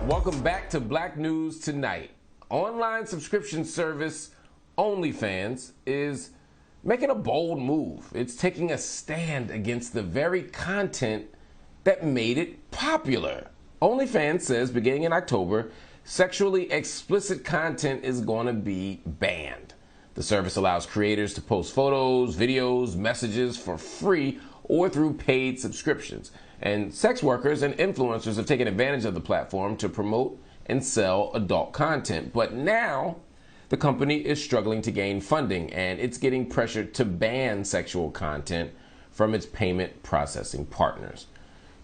Welcome back to Black News Tonight. Online subscription service OnlyFans is making a bold move. It's taking a stand against the very content that made it popular. OnlyFans says beginning in October, sexually explicit content is going to be banned. The service allows creators to post photos, videos, messages for free or through paid subscriptions. And sex workers and influencers have taken advantage of the platform to promote and sell adult content. But now the company is struggling to gain funding, and it's getting pressured to ban sexual content from its payment processing partners.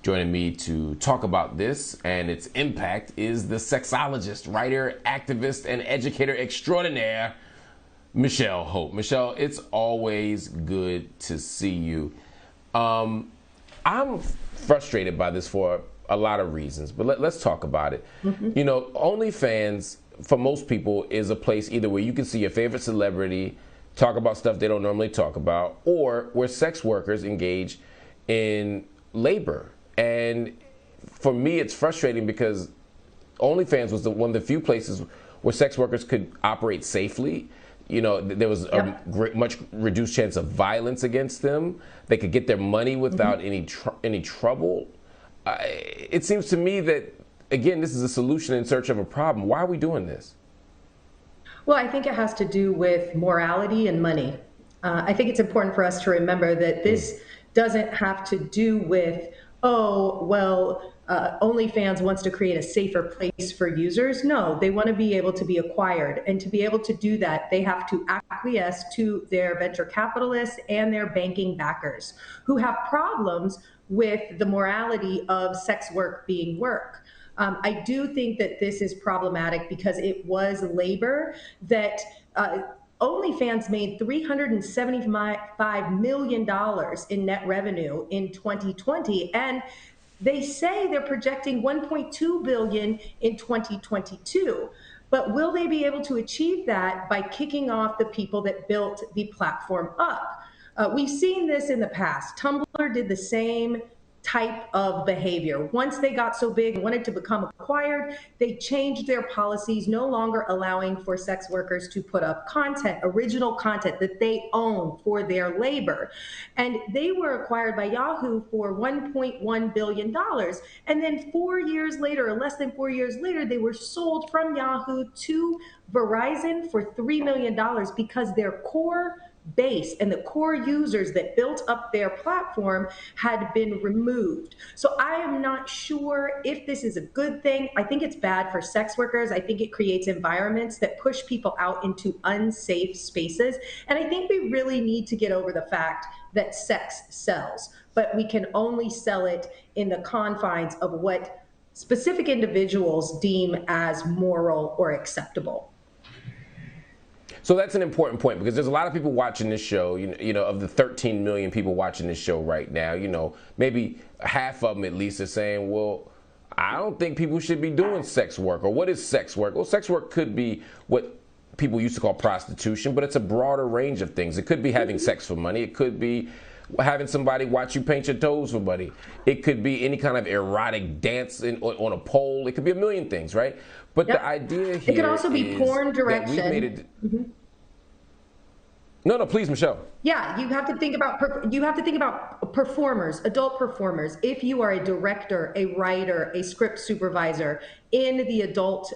Joining me to talk about this and its impact is the sexologist, writer, activist, and educator extraordinaire, Michelle Hope. Michelle, it's always good to see you. I'm frustrated by this for a lot of reasons, but let's talk about it. You know, OnlyFans, for most people, is a place either where you can see your favorite celebrity talk about stuff they don't normally talk about, or where sex workers engage in labor. And for me, it's frustrating because OnlyFans was one of the few places where sex workers could operate safely. You know, there was a much reduced chance of violence against them. They could get their money without any trouble. It seems to me that, again, this is a solution in search of a problem. Why are we doing this? Well, I think it has to do with morality and money. I think it's important for us to remember that this doesn't have to do with, oh, well, OnlyFans wants to create a safer place for users. No, they want to be able to be acquired. And to be able to do that, they have to acquiesce to their venture capitalists and their banking backers who have problems with the morality of sex work being work. I do think that this is problematic because it was labor that OnlyFans made $375 million in net revenue in 2020, and they say they're projecting $1.2 billion in 2022. But will they be able to achieve that by kicking off the people that built the platform up? We've seen this in the past. Tumblr did the same type of behavior. Once they got so big and wanted to become acquired, they changed their policies, no longer allowing for sex workers to put up content, original content that they own for their labor. And they were acquired by Yahoo for $1.1 billion. And then 4 years later, or less than 4 years later, they were sold from Yahoo to Verizon for $3 million because their core base and the core users that built up their platform had been removed. So I am not sure if this is a good thing. I think it's bad for sex workers. I think it creates environments that push people out into unsafe spaces. And I think we really need to get over the fact that sex sells, but we can only sell it in the confines of what specific individuals deem as moral or acceptable. So that's an important point because there's a lot of people watching this show, you know, of the 13 million people watching this show right now, you know, maybe half of them at least are saying, well, I don't think people should be doing sex work. Or what is sex work? Well, sex work could be what people used to call prostitution, but it's a broader range of things. It could be having sex for money. It could be having somebody watch you paint your toes for money. It could be any kind of erotic dance on a pole. It could be a million things, right? But the idea here, it could also be porn direction. No, please, Michelle. Yeah, you have to think about performers, adult performers. If you are a director, a writer, a script supervisor in the adult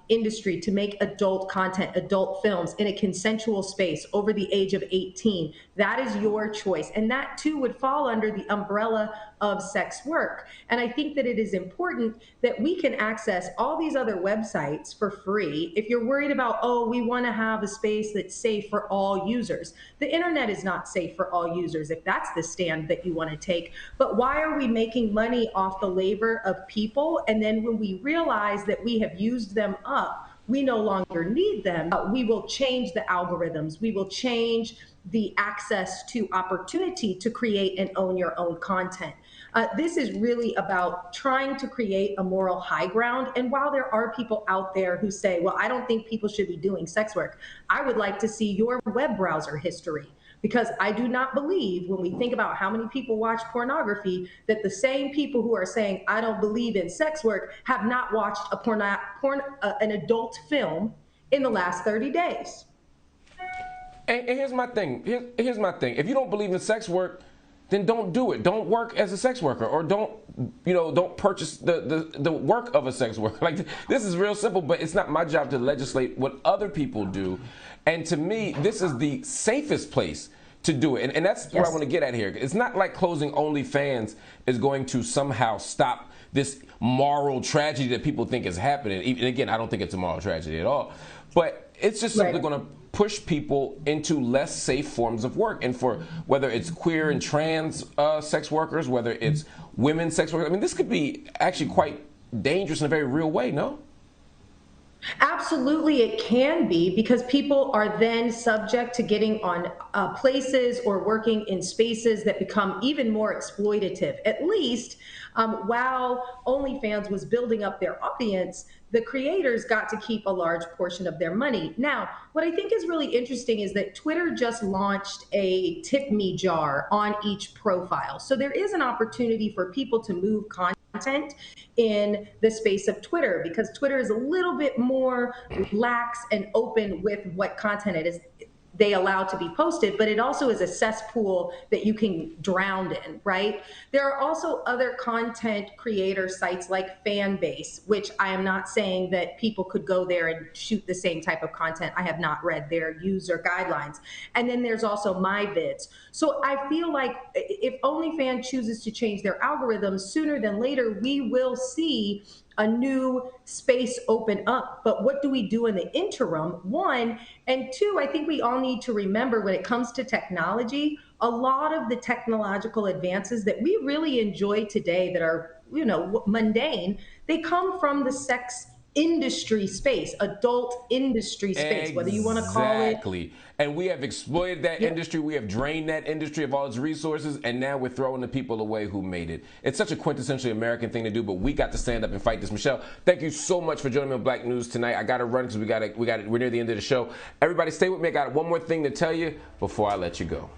industry to make adult content, adult films in a consensual space over the age of 18, that is your choice. And that too would fall under the umbrella of sex work. And I think that it is important that we can access all these other websites for free. If you're worried about, oh, we want to have a space that's safe for all users. The internet is not safe for all users if that's the stand that you want to take. But why are we making money off the labor of people? And then when we realize that we have used them up, we no longer need them, we will change the algorithms. We will change the access to opportunity to create and own your own content. This is really about trying to create a moral high ground. And while there are people out there who say, well, I don't think people should be doing sex work, I would like to see your web browser history. because I do not believe, when we think about how many people watch pornography, that the same people who are saying I don't believe in sex work have not watched an adult film in the last 30 days. And here's my thing. Here's my thing. If you don't believe in sex work, then don't do it. Don't work as a sex worker, or don't purchase the work of a sex worker. Like, this is real simple, but it's not my job to legislate what other people do. And to me, this is the safest place to do it. And that's what I want to get at here. It's not like closing OnlyFans is going to somehow stop this moral tragedy that people think is happening. And again, I don't think it's a moral tragedy at all. But it's just simply going to push people into less safe forms of work. And for whether it's queer and trans sex workers, whether it's women sex workers, I mean, this could be actually quite dangerous in a very real way, no? Absolutely, it can be, because people are then subject to getting on places or working in spaces that become even more exploitative. At least while OnlyFans was building up their audience, the creators got to keep a large portion of their money. Now, what I think is really interesting is that Twitter just launched a tip me jar on each profile. So there is an opportunity for people to move content in the space of Twitter, because Twitter is a little bit more lax and open with what content it is they allow to be posted, but it also is a cesspool that you can drown in, right? There are also other content creator sites like Fanbase, which I am not saying that people could go there and shoot the same type of content. I have not read their user guidelines. And then there's also MyVids. So I feel like if OnlyFans chooses to change their algorithms, sooner than later, we will see a new space open up. But what do we do in the interim? One, and two, I think we all need to remember, when it comes to technology, a lot of the technological advances that we really enjoy today that are, mundane, they come from the sex industry space, adult industry space, whether you want to call it. Exactly. And we have exploited that industry. We have drained that industry of all its resources, and now we're throwing the people away who made it. It's such a quintessentially American thing to do, but we got to stand up and fight this. Michelle, thank you so much for joining me on Black News tonight. I got to run because we're near the end of the show. Everybody, stay with me. I got one more thing to tell you before I let you go.